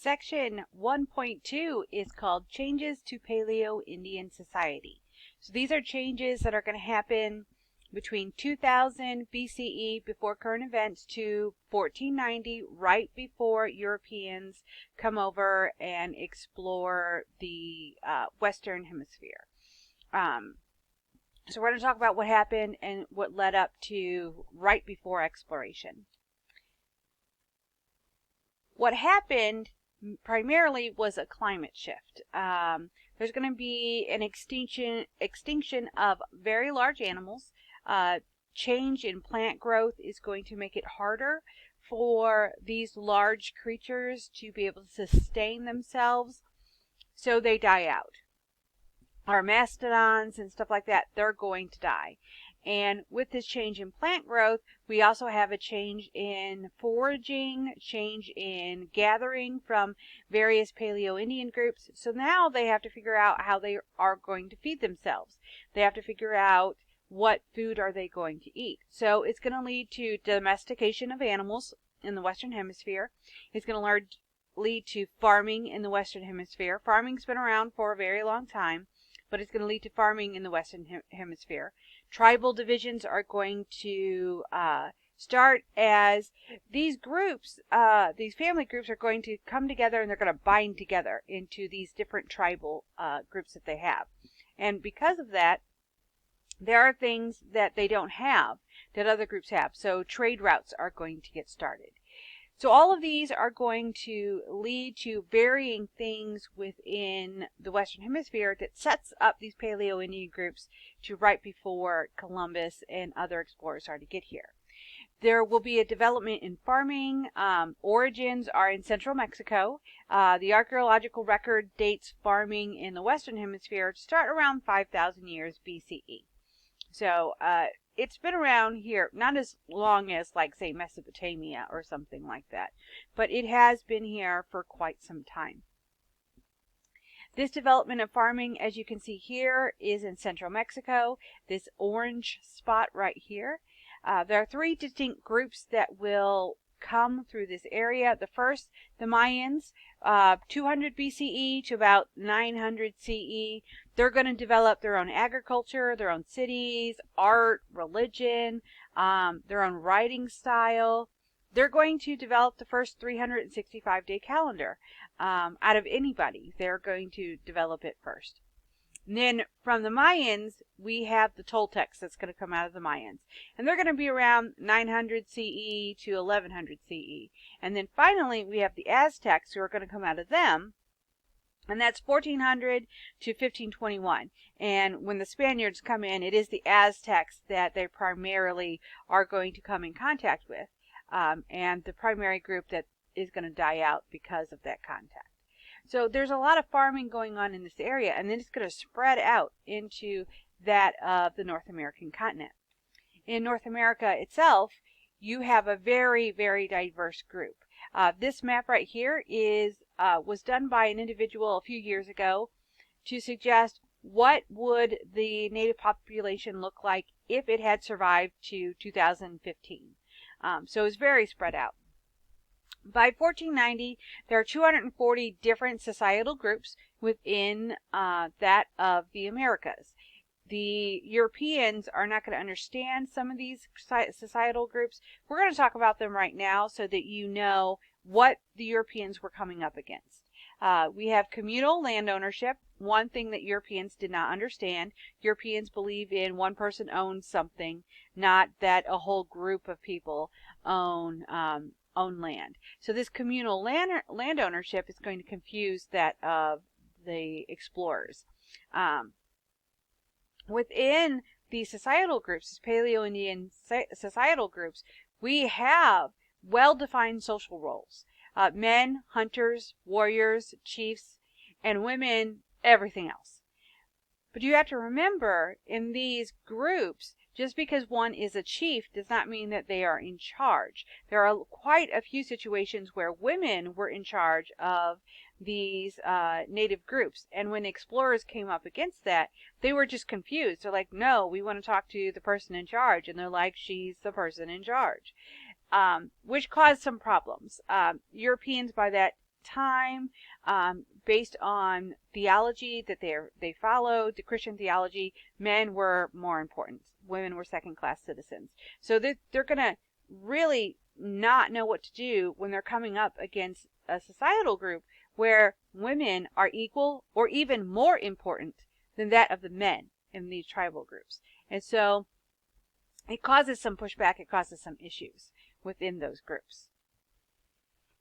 Section 1.2 is called Changes to Paleo-Indian Society. So these are changes that are going to happen between 2000 BCE, before current events, to 1490, right before Europeans come over and explore the Western Hemisphere. So we're going to talk about what happened and what led up to right before exploration. What happened primarily was a climate shift. There's going to be an extinction of very large animals. Change in plant growth is going to make it harder for these large creatures to be able to sustain themselves, so they die out. Our mastodons and stuff like that, they're going to die. And with this change in plant growth, we also have a change in foraging, change in gathering from various Paleo-Indian groups. So now they have to figure out how they are going to feed themselves. They have to figure out what food are they going to eat. So it's going to lead to domestication of animals in the Western Hemisphere. It's going to lead to farming in the Western Hemisphere. Farming's been around for a very long time, but it's going to lead to farming in the Western Hemisphere. Tribal divisions are going to start as these groups, these family groups are going to come together, and they're going to bind together into these different tribal groups that they have. And because of that, there are things that they don't have that other groups have. So trade routes are going to get started. So all of these are going to lead to varying things within the Western Hemisphere that sets up these Paleo-Indian groups to right before Columbus and other explorers started to get here. There will be a development in farming. Origins are in central Mexico. The archaeological record dates farming in the Western Hemisphere to start around 5,000 years BCE. So it's been around here, not as long as, like, say, Mesopotamia or something like that, but it has been here for quite some time. This development of farming, as you can see here, is in central Mexico, this orange spot right here. There are three distinct groups that will come through this area. The first, the Mayans, 200 BCE to about 900 CE. They're going to develop their own agriculture, their own cities, art, religion, their own writing style. They're going to develop the first 365-day calendar out of anybody. They're going to develop it first. And then from the Mayans, we have the Toltecs that's going to come out of the Mayans. And they're going to be around 900 CE to 1100 CE. And then finally, we have the Aztecs, who are going to come out of them. And that's 1400 to 1521. And when the Spaniards come in, it is the Aztecs that they primarily are going to come in contact with. And the primary group that is going to die out because of that contact. So there's a lot of farming going on in this area, and then it's going to spread out into that of the North American continent. In North America itself, you have a very, very diverse group. This map right here was done by an individual a few years ago to suggest what would the native population look like if it had survived to 2015. So it's very spread out. By 1490, there are 240 different societal groups within that of the Americas. The Europeans are not going to understand some of these societal groups. We're going to talk about them right now so that you know what the Europeans were coming up against. We have communal land ownership, one thing that Europeans did not understand. Europeans believe in one person owns something, not that a whole group of people own land. So this communal land ownership is going to confuse that of the explorers. Within the societal groups, Paleo-Indian societal groups, we have well-defined social roles. Men, hunters, warriors, chiefs, and women, everything else. But you have to remember, in these groups, just because one is a chief does not mean that they are in charge. There are quite a few situations where women were in charge of these native groups. And when explorers came up against that, they were just confused. They're like, no, we want to talk to the person in charge. And they're like, she's the person in charge. Which caused some problems. Europeans by that time, based on theology that they followed, the Christian theology, men were more important. Women were second-class citizens. So they're going to really not know what to do when they're coming up against a societal group where women are equal or even more important than that of the men in these tribal groups. And so it causes some pushback, it causes some issues within those groups.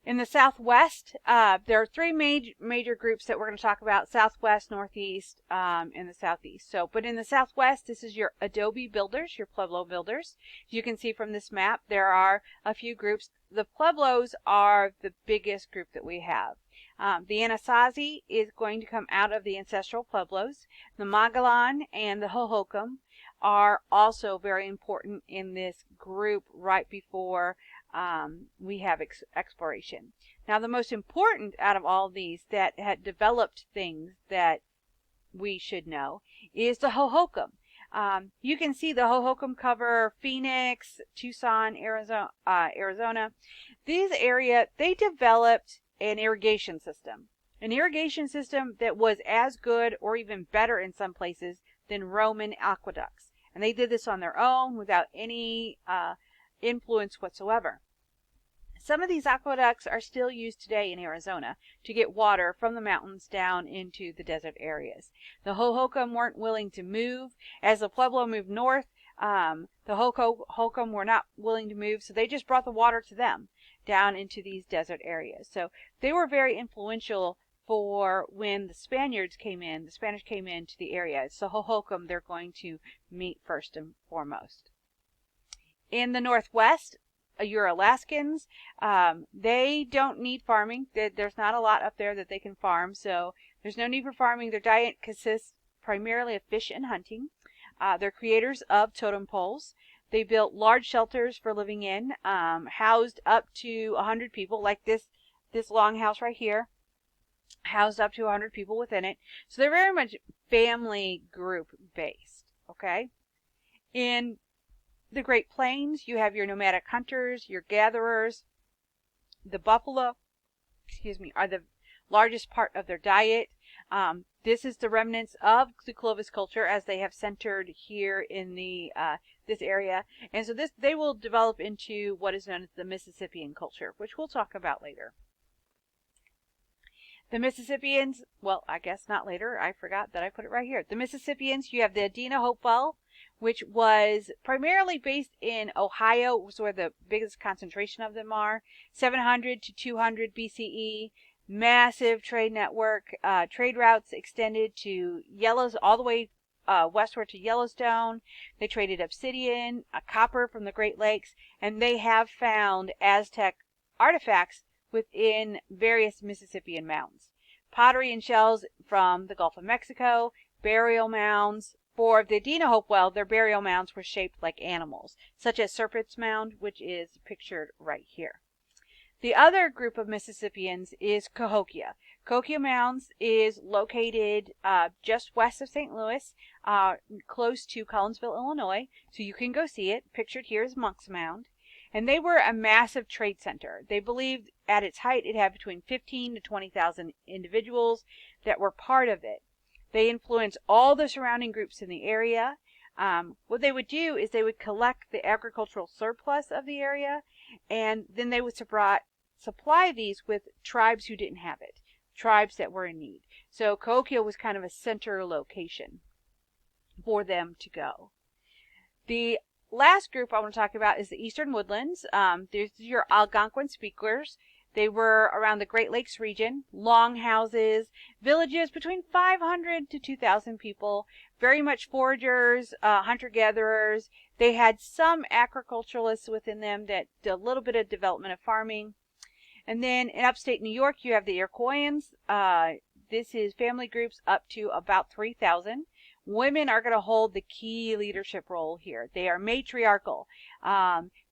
In the Southwest, there are three major groups that we're going to talk about: Southwest, Northeast, and the Southeast. But in the Southwest, this is your adobe builders, your Pueblo builders. As you can see from this map, there are a few groups. The Pueblos are the biggest group that we have. The Anasazi is going to come out of the ancestral Pueblos. The Magalan and the Hohokam are also very important in this group right before we have exploration. Now, the most important out of all of these that had developed things that we should know is the Hohokam. You can see the Hohokam cover Phoenix, Tucson, Arizona. These areas, they developed an irrigation system that was as good or even better in some places than Roman aqueducts. And they did this on their own without any influence whatsoever. Some of these aqueducts are still used today in Arizona to get water from the mountains down into the desert areas. The Hohokam weren't willing to move. As the Pueblo moved north, the Hohokam were not willing to move, so they just brought the water to them down into these desert areas. So they were very influential for when the Spanish came into the area. It's the Hohokam they're going to meet first and foremost. In the Northwest, your Alaskans, they don't need farming. There's not a lot up there that they can farm, so there's no need for farming. Their diet consists primarily of fish and hunting. They're creators of totem poles. They built large shelters for living in, housed up to 100 people, like this longhouse right here, housed up to 100 people within it. So they're very much family group based, okay? In the Great Plains, you have your nomadic hunters, your gatherers. The buffalo, are the largest part of their diet. This is the remnants of the Clovis culture as they have centered here in the this area. And so they will develop into what is known as the Mississippian culture, which we'll talk about later. The Mississippians, well, I guess not later. I forgot that I put it right here. The Mississippians, you have the Adena Hopewell, which was primarily based in Ohio, was where the biggest concentration of them are. 700 to 200 BCE, massive trade network. Trade routes extended to all the way westward to Yellowstone. They traded obsidian, copper from the Great Lakes, and they have found Aztec artifacts within various Mississippian mounds. Pottery and shells from the Gulf of Mexico, burial mounds. For the Adena Hopewell, their burial mounds were shaped like animals, such as Serpent's Mound, which is pictured right here. The other group of Mississippians is Cahokia. Cahokia Mounds is located just west of St. Louis, close to Collinsville, Illinois, so you can go see it. Pictured here is Monk's Mound. And they were a massive trade center. They believed at its height it had between 15 to 20,000 individuals that were part of it. They influenced all the surrounding groups in the area. What they would do is they would collect the agricultural surplus of the area, and then they would supply these with tribes who didn't have it, tribes that were in need. So Cahokia was kind of a center location for them to go. The last group I want to talk about is the Eastern Woodlands. These are your Algonquin speakers. They were around the Great Lakes region, long houses, villages between 500 to 2,000 people, very much foragers, hunter-gatherers. They had some agriculturalists within them that did a little bit of development of farming. And then in upstate New York, you have the Iroquoians. This is family groups up to about 3,000. Women are going to hold the key leadership role here. They are matriarchal.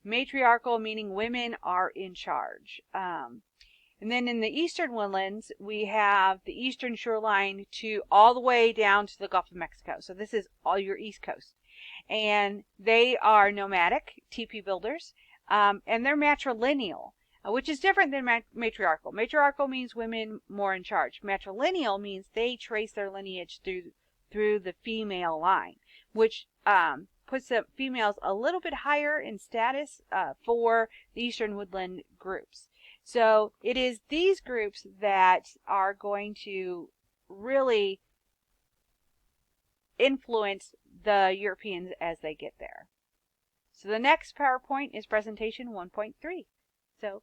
Matriarchal meaning women are in charge. And then in the Eastern Woodlands, we have the eastern shoreline to all the way down to the Gulf of Mexico. So this is all your East Coast. And they are nomadic, teepee builders, and they're matrilineal. which is different than matriarchal. Matriarchal means women more in charge. Matrilineal means they trace their lineage through the female line, which puts the females a little bit higher in status for the eastern woodland groups. So it is these groups that are going to really influence the Europeans as they get there. So the next PowerPoint is presentation 1.3. So